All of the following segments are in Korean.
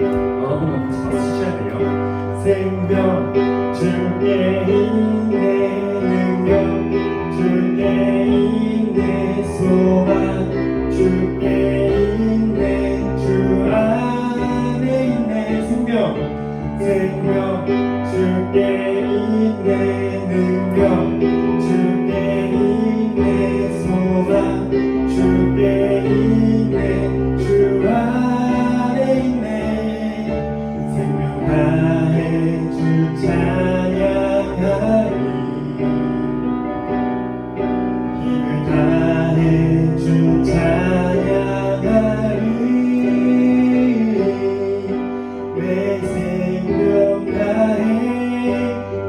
여러분 같이 박수 치셔야 돼요. 생명 주께 있네 능력 주께 있네 소망 주께 있네 주 안에 있네 생명 주께 있네 능력 주께 있네 소망 주께 있네 주 안에 있네 생명 다해 주 찬양하리 힘을 다해 주 찬양하리 내 생명 다해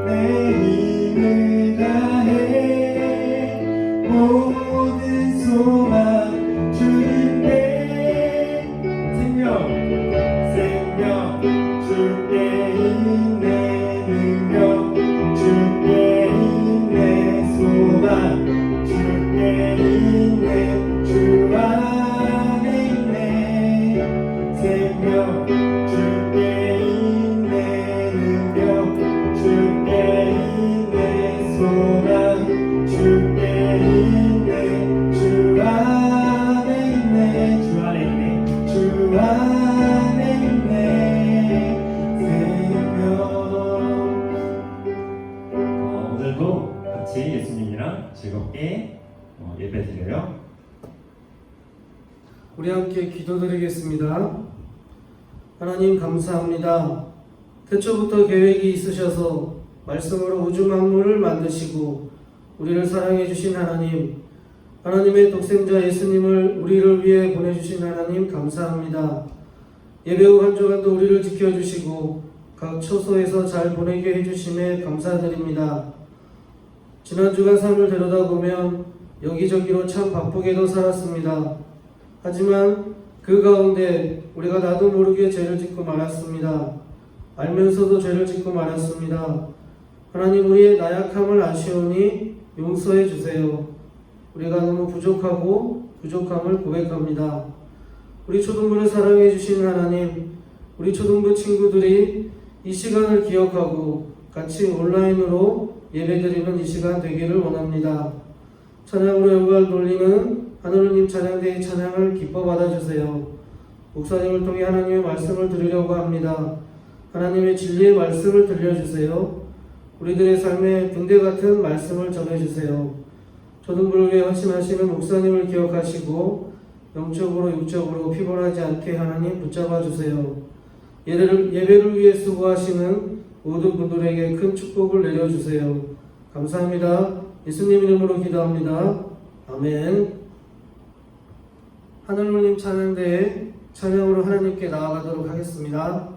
내 힘을 다해 모든 소망 주님께 생명 주께 있네 능력 주께 있네 소망 주께 있네 주 안에 있네 생명 주께 있네 능력 주께 있네 소망 주께 있네 주 안에 있네 주 안에 있네 주 안에 있네 생명 오늘도 같이 예수님이랑 즐겁게 예배 드려요. 우리 함께 기도드리겠습니다. 하나님 감사합니다. 태초부터 계획이 있으셔서 말씀으로 우주 만물을 만드시고 우리를 사랑해 주신 하나님, 하나님의 독생자 예수님을 우리를 위해 보내주신 하나님 감사합니다. 예배 후 한 주간도 우리를 지켜주시고 각 처소에서 잘 보내게 해주심에 감사드립니다. 지난 주간 삶을 되돌아보면 여기저기로 참 바쁘게도 살았습니다. 하지만 그 가운데 우리가 나도 모르게 죄를 짓고 말았습니다. 알면서도 죄를 짓고 말았습니다. 하나님 우리의 나약함을 아시오니 용서해 주세요. 우리가 너무 부족하고 부족함을 고백합니다. 우리 초등부를 사랑해 주신 하나님, 우리 초등부 친구들이 이 시간을 기억하고 같이 온라인으로 예배드리는 이 시간 되기를 원합니다. 찬양으로 영광을 돌리는 하늘님 찬양대의 찬양을 기뻐 받아주세요. 목사님을 통해 하나님의 말씀을 들으려고 합니다. 하나님의 진리의 말씀을 들려주세요. 우리들의 삶에 등대 같은 말씀을 전해주세요. 초등부를 위해 헌신하시는 목사님을 기억하시고 영적으로 육적으로 피곤하지 않게 하나님 붙잡아 주세요. 예배를 위해 수고하시는 모든 분들에게 큰 축복을 내려주세요. 감사합니다. 예수님 이름으로 기도합니다. 아멘. 하늘님 찬양대에 찬양으로 하나님께 나아가도록 하겠습니다.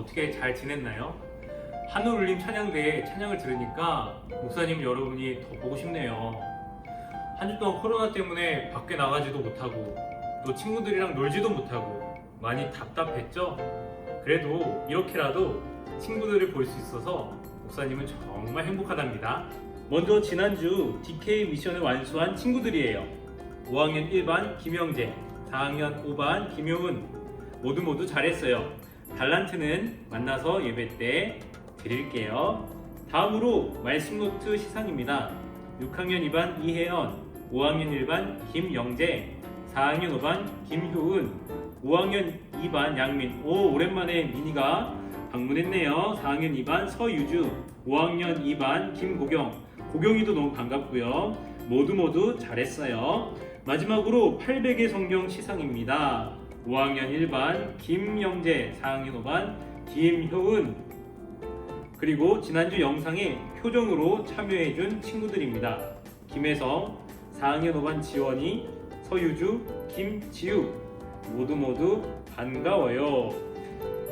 어떻게 잘 지냈나요? 하늘울림 찬양대에 찬양을 들으니까 목사님 여러분이 더 보고 싶네요. 한 주 동안 코로나 때문에 밖에 나가지도 못하고 또 친구들이랑 놀지도 못하고 많이 답답했죠? 그래도 이렇게라도 친구들을 볼 수 있어서 목사님은 정말 행복하답니다. 먼저 지난주 DK 미션을 완수한 친구들이에요. 5학년 1반 김영재, 4학년 5반 김효은 모두 잘했어요. 달란트는 만나서 예배 때 드릴게요. 다음으로 말씀노트 시상입니다. 6학년 2반 이혜연, 5학년 1반 김영재, 4학년 5반 김효은, 5학년 2반 양민. 오, 오랜만에 미니가 방문했네요. 4학년 2반 서유주, 5학년 2반 김고경. 고경이도 너무 반갑고요. 모두 잘했어요. 마지막으로 800의 성경 시상입니다. 5학년 1반 김영재, 4학년 5반 김효은, 그리고 지난주 영상에 표정으로 참여해준 친구들입니다. 김혜성, 4학년 5반 지원이, 서유주, 김지우 모두 반가워요.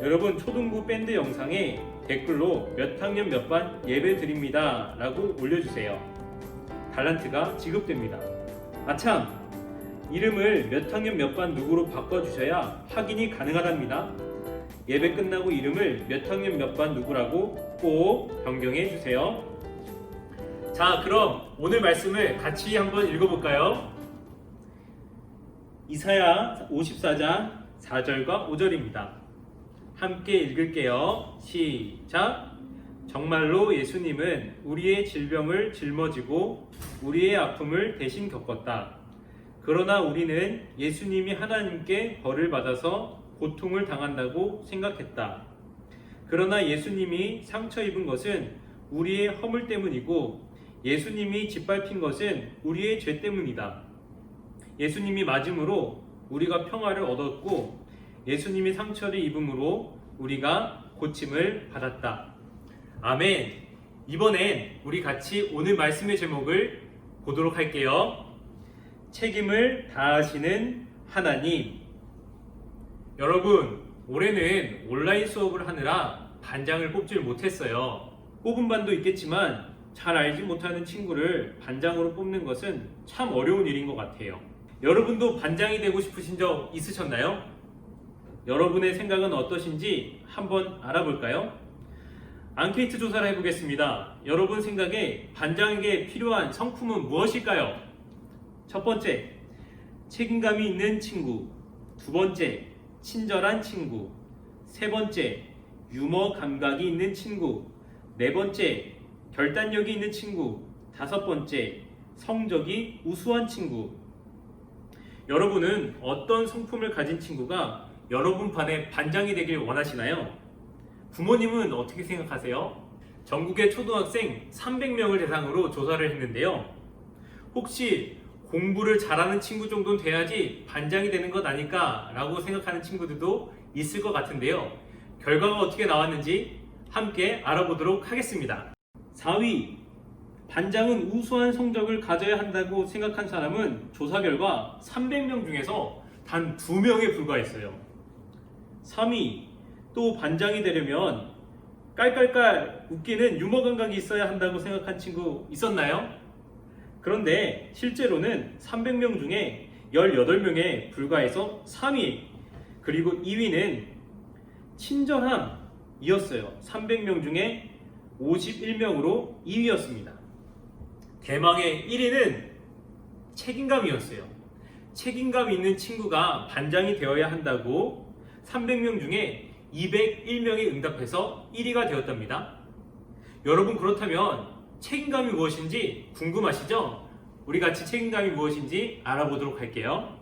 여러분 초등부 밴드 영상에 댓글로 몇 학년 몇 반 예배 드립니다 라고 올려주세요. 달란트가 지급됩니다. 아참! 이름을 몇 학년 몇 반 누구로 바꿔주셔야 확인이 가능하답니다. 예배 끝나고 이름을 몇 학년 몇 반 누구라고 꼭 변경해 주세요. 자, 그럼 오늘 말씀을 같이 한번 읽어볼까요? 이사야 54장 4절과 5절입니다. 함께 읽을게요. 시작! 정말로 예수님은 우리의 질병을 짊어지고 우리의 아픔을 대신 겪었다. 그러나 우리는 예수님이 하나님께 벌을 받아서 고통을 당한다고 생각했다. 그러나 예수님이 상처 입은 것은 우리의 허물 때문이고 예수님이 짓밟힌 것은 우리의 죄 때문이다. 예수님이 맞음으로 우리가 평화를 얻었고 예수님이 상처를 입음으로 우리가 고침을 받았다. 아멘. 이번엔 우리 같이 오늘 말씀의 제목을 보도록 할게요. 책임을 다하시는 하나님. 여러분, 올해는 온라인 수업을 하느라 반장을 뽑질 못했어요. 뽑은 반도 있겠지만 잘 알지 못하는 친구를 반장으로 뽑는 것은 참 어려운 일인 것 같아요. 여러분도 반장이 되고 싶으신 적 있으셨나요? 여러분의 생각은 어떠신지 한번 알아볼까요? 앙케이트 조사를 해보겠습니다. 여러분 생각에 반장에게 필요한 성품은 무엇일까요? 첫 번째, 책임감이 있는 친구. 두 번째, 친절한 친구. 세 번째, 유머 감각이 있는 친구. 네 번째, 결단력이 있는 친구. 다섯 번째, 성적이 우수한 친구. 여러분은 어떤 성품을 가진 친구가 여러분 반의 반장이 되길 원하시나요? 부모님은 어떻게 생각하세요? 전국의 초등학생 300명을 대상으로 조사를 했는데요. 혹시 공부를 잘하는 친구 정도는 돼야지 반장이 되는 것 아닐까 라고 생각하는 친구들도 있을 것 같은데요. 결과가 어떻게 나왔는지 함께 알아보도록 하겠습니다. 4위, 반장은 우수한 성적을 가져야 한다고 생각한 사람은 조사 결과 300명 중에서 단 2명에 불과했어요. 3위, 또 반장이 되려면 깔깔깔 웃기는 유머 감각이 있어야 한다고 생각한 친구 있었나요? 그런데 실제로는 300명 중에 18명에 불과해서 3위, 그리고 2위는 친절함이었어요. 300명 중에 51명으로 2위였습니다. 대망의 1위는 책임감이었어요. 책임감 있는 친구가 반장이 되어야 한다고 300명 중에 201명이 응답해서 1위가 되었답니다. 여러분, 그렇다면 책임감이 무엇인지 궁금하시죠? 우리 같이 책임감이 무엇인지 알아보도록 할게요.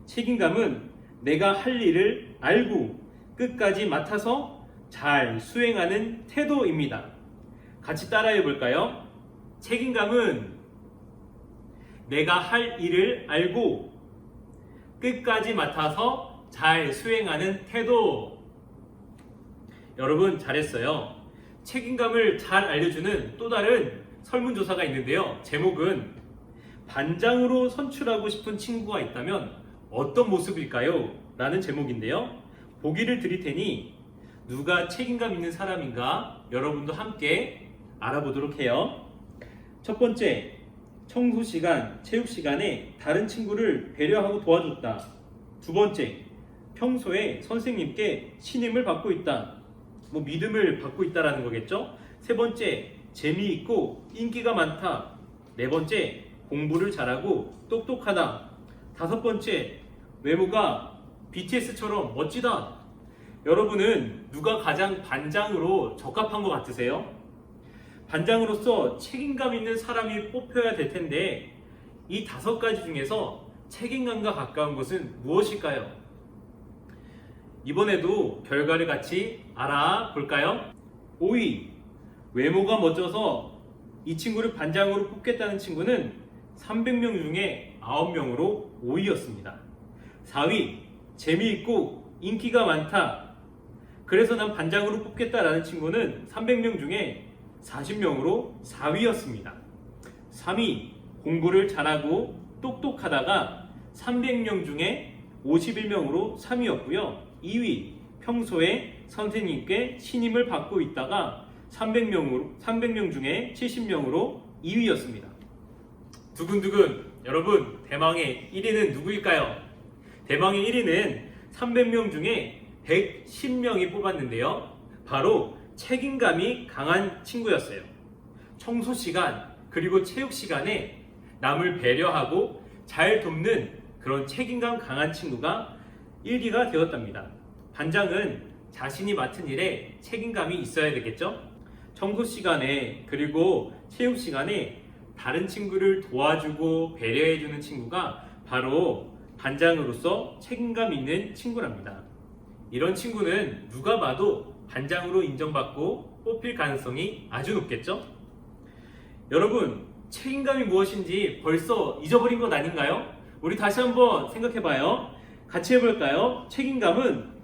책임감은 내가 할 일을 알고 끝까지 맡아서 잘 수행하는 태도입니다. 같이 따라해 볼까요? 책임감은 내가 할 일을 알고 끝까지 맡아서 잘 수행하는 태도. 여러분, 잘했어요. 책임감을 잘 알려주는 또 다른 설문조사가 있는데요. 제목은 반장으로 선출하고 싶은 친구가 있다면 어떤 모습일까요? 라는 제목인데요. 보기를 드릴 테니 누가 책임감 있는 사람인가 여러분도 함께 알아보도록 해요. 첫 번째, 청소 시간, 체육 시간에 다른 친구를 배려하고 도와줬다. 두 번째, 평소에 선생님께 신임을 받고 있다. 믿음을 받고 있다라는 거겠죠. 세 번째, 재미있고 인기가 많다. 네 번째, 공부를 잘하고 똑똑하다. 다섯 번째, 외모가 BTS처럼 멋지다. 여러분은 누가 가장 반장으로 적합한 것 같으세요? 반장으로서 책임감 있는 사람이 뽑혀야 될 텐데 이 5가지 중에서 책임감과 가까운 것은 무엇일까요? 이번에도 결과를 같이 알아볼까요? 5위, 외모가 멋져서 이 친구를 반장으로 뽑겠다는 친구는 300명 중에 9명으로 5위였습니다. 4위, 재미있고 인기가 많다. 그래서 난 반장으로 뽑겠다라는 친구는 300명 중에 40명으로 4위였습니다. 3위, 공부를 잘하고 똑똑하다가 300명 중에 51명으로 3위였고요. 2위, 평소에 선생님께 신임을 받고 있다가 300명 중에 70명으로 2위였습니다. 두근두근, 여러분, 대망의 1위는 누구일까요? 대망의 1위는 300명 중에 110명이 뽑았는데요. 바로 책임감이 강한 친구였어요. 청소 시간 그리고 체육 시간에 남을 배려하고 잘 돕는 그런 책임감 강한 친구가 1위가 되었답니다. 반장은 자신이 맡은 일에 책임감이 있어야 되겠죠? 청소 시간에 그리고 체육 시간에 다른 친구를 도와주고 배려해주는 친구가 바로 반장으로서 책임감 있는 친구랍니다. 이런 친구는 누가 봐도 반장으로 인정받고 뽑힐 가능성이 아주 높겠죠? 여러분, 책임감이 무엇인지 벌써 잊어버린 것 아닌가요? 우리 다시 한번 생각해봐요. 같이 해볼까요? 책임감은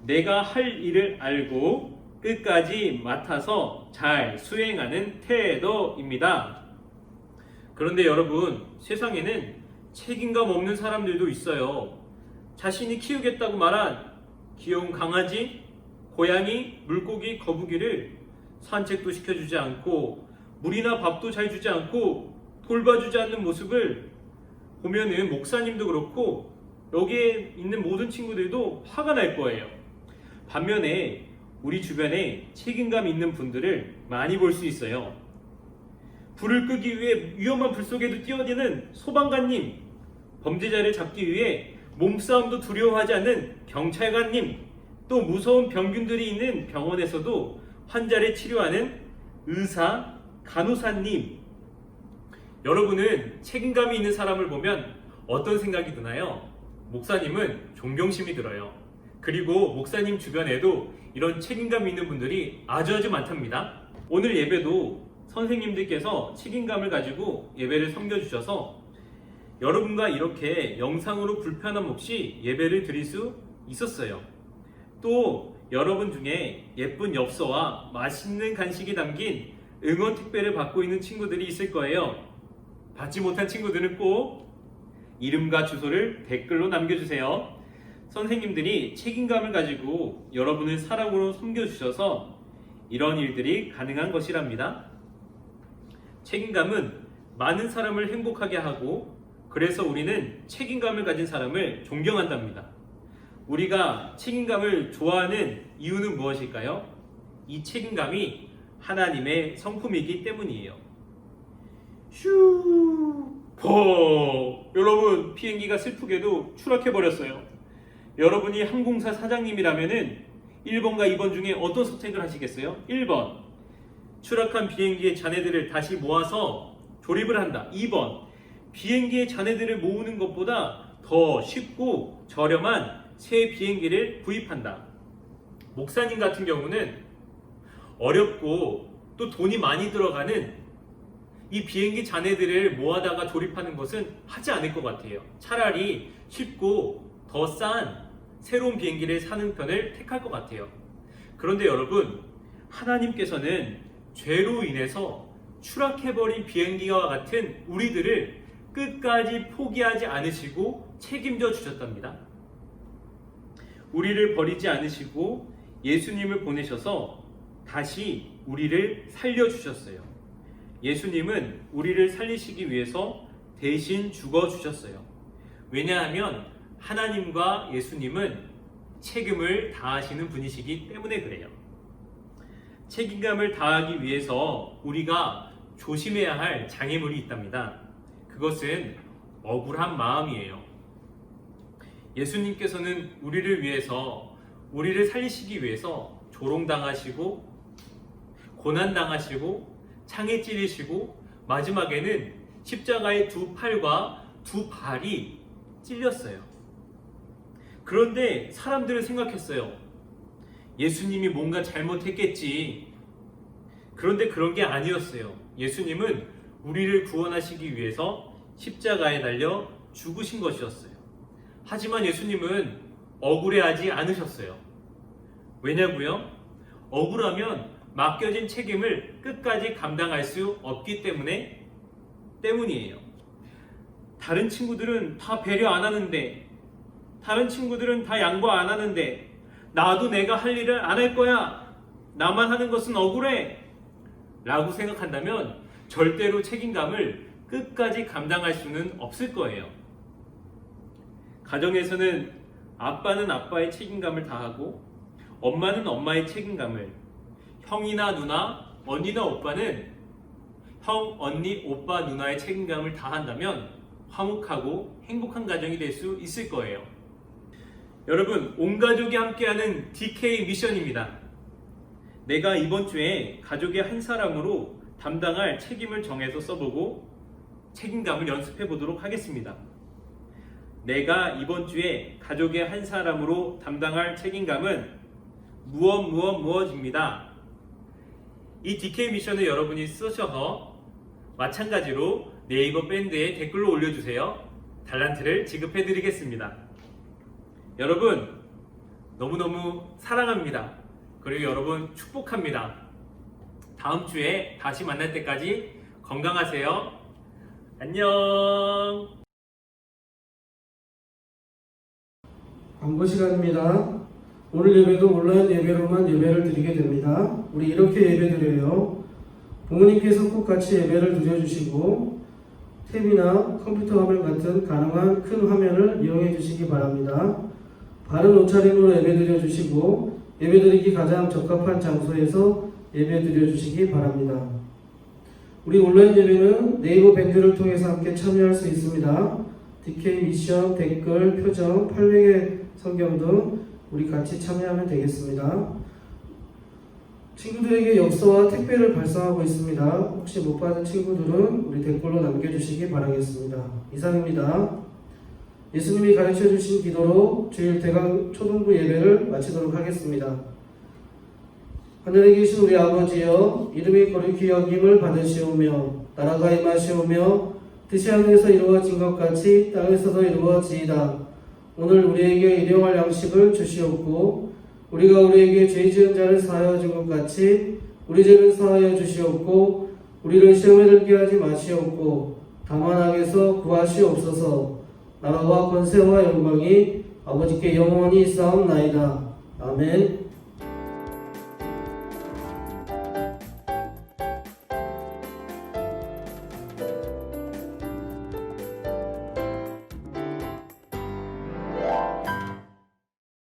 내가 할 일을 알고 끝까지 맡아서 잘 수행하는 태도입니다. 그런데 여러분, 세상에는 책임감 없는 사람들도 있어요. 자신이 키우겠다고 말한 귀여운 강아지, 고양이, 물고기, 거북이를 산책도 시켜주지 않고 물이나 밥도 잘 주지 않고 돌봐주지 않는 모습을 보면은 목사님도 그렇고 여기에 있는 모든 친구들도 화가 날 거예요. 반면에 우리 주변에 책임감 있는 분들을 많이 볼 수 있어요. 불을 끄기 위해 위험한 불 속에도 뛰어드는 소방관님, 범죄자를 잡기 위해 몸싸움도 두려워하지 않는 경찰관님, 또 무서운 병균들이 있는 병원에서도 환자를 치료하는 의사, 간호사님. 여러분은 책임감이 있는 사람을 보면 어떤 생각이 드나요? 목사님은 존경심이 들어요. 그리고 목사님 주변에도 이런 책임감 있는 분들이 아주 많답니다. 오늘 예배도 선생님들께서 책임감을 가지고 예배를 섬겨주셔서 여러분과 이렇게 영상으로 불편함 없이 예배를 드릴 수 있었어요. 또 여러분 중에 예쁜 엽서와 맛있는 간식이 담긴 응원 택배를 받고 있는 친구들이 있을 거예요. 받지 못한 친구들은 꼭 이름과 주소를 댓글로 남겨주세요. 선생님들이 책임감을 가지고 여러분을 사랑으로 섬겨주셔서 이런 일들이 가능한 것이랍니다. 책임감은 많은 사람을 행복하게 하고 그래서 우리는 책임감을 가진 사람을 존경한답니다. 우리가 책임감을 좋아하는 이유는 무엇일까요? 이 책임감이 하나님의 성품이기 때문이에요. 여러분, 비행기가 슬프게도 추락해버렸어요. 여러분이 항공사 사장님이라면은 1번과 2번 중에 어떤 선택을 하시겠어요? 1번, 추락한 비행기의 잔해들을 다시 모아서 조립을 한다. 2번, 비행기의 잔해들을 모으는 것보다 더 쉽고 저렴한 새 비행기를 구입한다. 목사님 같은 경우는 어렵고 또 돈이 많이 들어가는 이 비행기 잔해들을 모아다가 조립하는 것은 하지 않을 것 같아요. 차라리 쉽고 더 싼 새로운 비행기를 사는 편을 택할 것 같아요. 그런데 여러분, 하나님께서는 죄로 인해서 추락해버린 비행기와 같은 우리들을 끝까지 포기하지 않으시고 책임져 주셨답니다. 우리를 버리지 않으시고 예수님을 보내셔서 다시 우리를 살려주셨어요. 예수님은 우리를 살리시기 위해서 대신 죽어주셨어요. 왜냐하면 하나님과 예수님은 책임을 다하시는 분이시기 때문에 그래요. 책임감을 다하기 위해서 우리가 조심해야 할 장애물이 있답니다. 그것은 억울한 마음이에요. 예수님께서는 우리를 위해서, 우리를 살리시기 위해서 조롱당하시고 고난당하시고 창에 찔리시고 마지막에는 십자가의 두 팔과 두 발이 찔렸어요. 그런데 사람들은 생각했어요. 예수님이 뭔가 잘못했겠지. 그런데 그런 게 아니었어요. 예수님은 우리를 구원하시기 위해서 십자가에 달려 죽으신 것이었어요. 하지만 예수님은 억울해하지 않으셨어요. 왜냐고요? 억울하면 맡겨진 책임을 끝까지 감당할 수 없기 때문이에요. 다른 친구들은 다 배려 안 하는데, 다른 친구들은 다 양보 안 하는데, 나도 내가 할 일을 안 할 거야, 나만 하는 것은 억울해 라고 생각한다면 절대로 책임감을 끝까지 감당할 수는 없을 거예요. 가정에서는 아빠는 아빠의 책임감을 다하고 엄마는 엄마의 책임감을, 형이나 누나, 언니나 오빠는 형, 언니, 오빠, 누나의 책임감을 다한다면 화목하고 행복한 가정이 될 수 있을 거예요. 여러분, 온 가족이 함께하는 DK 미션입니다. 내가 이번 주에 가족의 한 사람으로 담당할 책임을 정해서 써보고 책임감을 연습해 보도록 하겠습니다. 내가 이번 주에 가족의 한 사람으로 담당할 책임감은 무엇입니다. 이 DK 미션을 여러분이 쓰셔서 마찬가지로 네이버 밴드에 댓글로 올려주세요. 달란트를 지급해 드리겠습니다. 여러분, 너무너무 사랑합니다. 그리고 여러분 축복합니다. 다음 주에 다시 만날 때까지 건강하세요. 안녕. 광고 시간입니다. 오늘 예배도 온라인 예배로만 예배를 드리게 됩니다. 우리 이렇게 예배 드려요. 부모님께서 꼭 같이 예배를 드려주시고 탭이나 컴퓨터 화면 같은 가능한 큰 화면을 이용해 주시기 바랍니다. 바른 옷차림으로 예배 드려주시고 예배 드리기 가장 적합한 장소에서 예배 드려주시기 바랍니다. 우리 온라인 예배는 네이버 밴드를 통해서 함께 참여할 수 있습니다. DK 미션, 댓글, 표정, 팔레의 성경 등 우리 같이 참여하면 되겠습니다. 친구들에게 엽서와 택배를 발송하고 있습니다. 혹시 못 받은 친구들은 우리 댓글로 남겨주시기 바라겠습니다. 이상입니다. 예수님이 가르쳐주신 기도로 주일 대강 초등부 예배를 마치도록 하겠습니다. 하늘에 계신 우리 아버지여, 이름이 거룩히 여김을 받으시오며 나라가 임하시오며 뜻이 하늘에서 이루어진 것 같이 땅에서도 이루어지이다. 오늘 우리에게 일용할 양식을 주시옵고 우리가 우리에게 죄 지은 자를 사하여 준 것 같이 우리 죄를 사하여 주시옵고 우리를 시험에 들게 하지 마시옵고 다만 악에서 구하시옵소서. 나라와 권세와 영광이 아버지께 영원히 있사옵나이다. 아멘.